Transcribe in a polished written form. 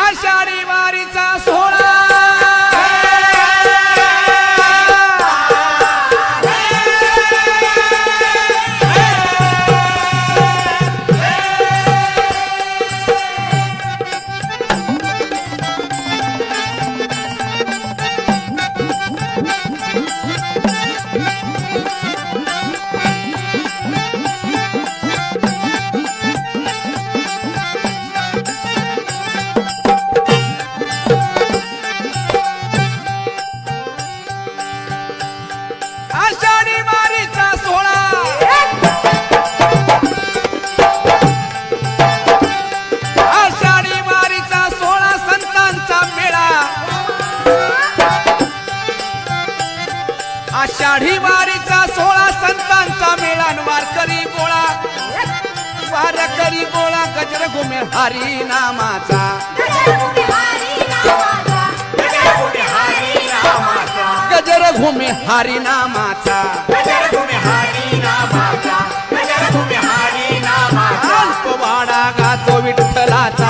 आषाढी वारीचा सोहळा आषाढी वारीचा सोहळा आषाढी वारीचा सोहळा संतांचा मेळा आषाढी वारीचा सोहळा संतांचा मेळा वारकरी गोळा वारकरी गोळा गजर घुमे हरी नामाचा गजर घुमे हरी नामाचा अल्पवाडा गातो विठ्ठलाचा